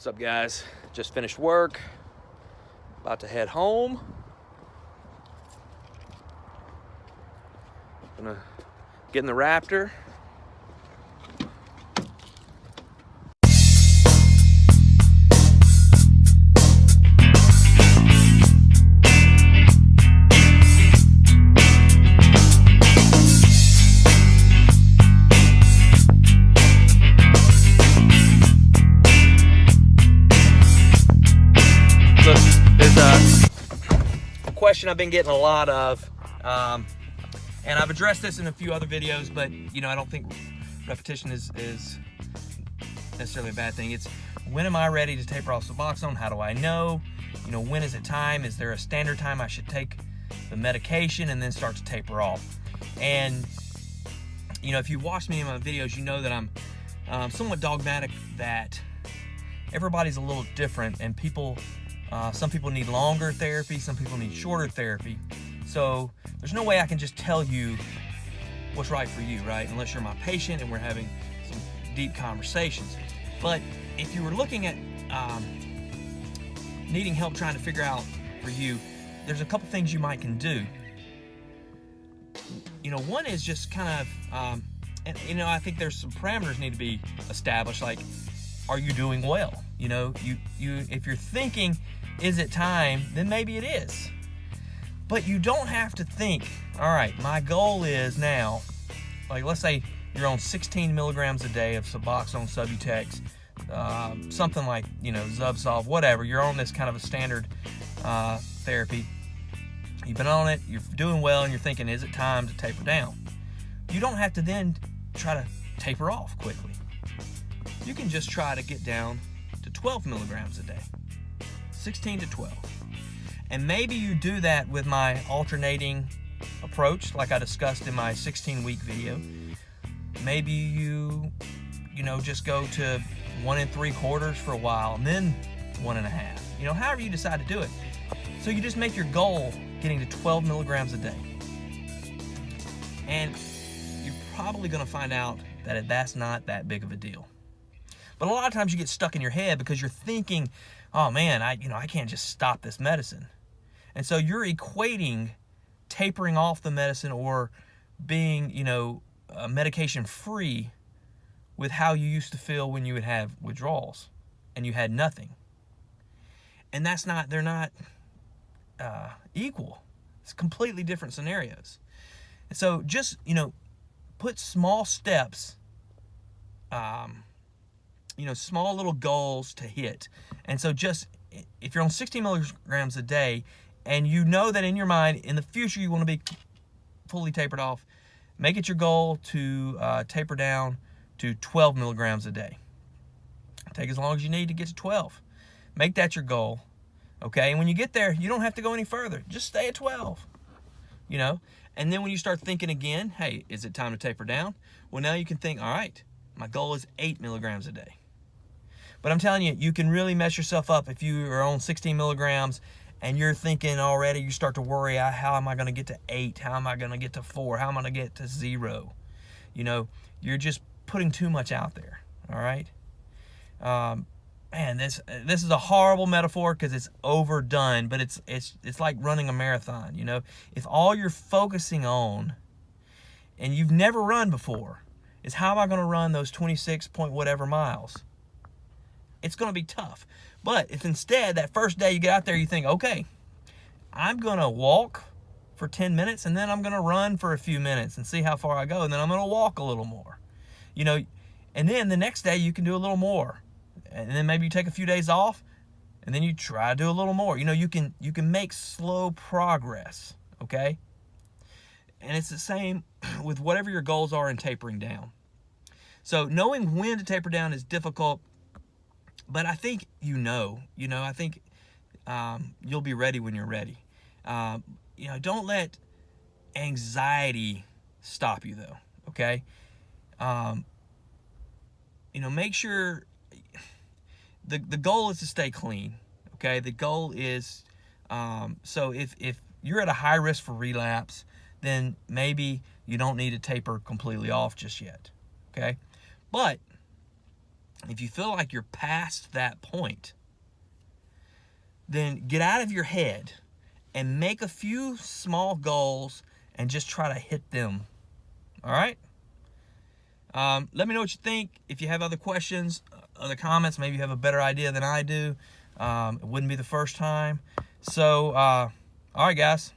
What's up, guys? Just finished work, about to head home. Gonna get in the Raptor. Look, there's a question I've been getting a lot of, and I've addressed this in a few other videos, but I don't think repetition is necessarily a bad thing. It's, when am I ready to taper off Suboxone? How do I know? When is it time? Is there a standard time I should take the medication and then start to taper off? And if you watch me in my videos, you know that I'm somewhat dogmatic that everybody's a little different, and some people need longer therapy, some people need shorter therapy. So there's no way I can just tell you what's right for you, right? Unless you're my patient and we're having some deep conversations. But if you were looking at needing help trying to figure out for you, there's a couple things you might can do. One is just kind of, I think there's some parameters need to be established, like, are you doing well? If you're thinking, is it time, then maybe it is. But you don't have to think, all right, my goal is now, like, let's say you're on 16 milligrams a day of Suboxone Subutex, something like, Zubsolv, whatever. You're on this kind of a standard therapy. You've been on it, you're doing well, and you're thinking, is it time to taper down? You don't have to then try to taper off quickly. You can just try to get down to 12 milligrams a day, 16 to 12. And maybe you do that with my alternating approach, like I discussed in my 16-week video. Maybe you just go to 1 3/4 for a while, and then 1 1/2. However you decide to do it. So you just make your goal getting to 12 milligrams a day. And you're probably going to find out that that's not that big of a deal. But a lot of times you get stuck in your head because you're thinking, oh man, I can't just stop this medicine. And so you're equating tapering off the medicine or being, medication free with how you used to feel when you would have withdrawals and you had nothing. And they're not equal. It's completely different scenarios. And so just, put small steps, small little goals to hit. And so just, if you're on 16 milligrams a day and you know that in your mind, in the future, you want to be fully tapered off, make it your goal to taper down to 12 milligrams a day. Take as long as you need to get to 12. Make that your goal, okay? And when you get there, you don't have to go any further. Just stay at 12, And then when you start thinking again, hey, is it time to taper down? Well, now you can think, all right, my goal is 8 milligrams a day. But I'm telling you, you can really mess yourself up if you are on 16 milligrams and you're thinking already, you start to worry, how am I going to get to 8? How am I going to get to 4? How am I going to get to 0? You're just putting too much out there, all right? Man, this is a horrible metaphor because it's overdone, but it's like running a marathon, If all you're focusing on, and you've never run before, is how am I going to run those 26 point whatever miles? It's going to be tough. But if instead that first day you get out there, you think, okay, I'm going to walk for 10 minutes and then I'm going to run for a few minutes and see how far I go. And then I'm going to walk a little more, and then the next day you can do a little more. And then maybe you take a few days off and then you try to do a little more. You can make slow progress, okay? And it's the same with whatever your goals are in tapering down. So knowing when to taper down is difficult, but I think I think you'll be ready when you're ready. Don't let anxiety stop you, though, okay? Make sure the goal is to stay clean, okay? The goal is, so if you're at a high risk for relapse, then maybe you don't need to taper completely off just yet, okay? But If you feel like you're past that point, then get out of your head and make a few small goals and just try to hit them. All right? Let me know what you think. If you have other questions, other comments, maybe you have a better idea than I do. It wouldn't be the first time. So, all right, guys.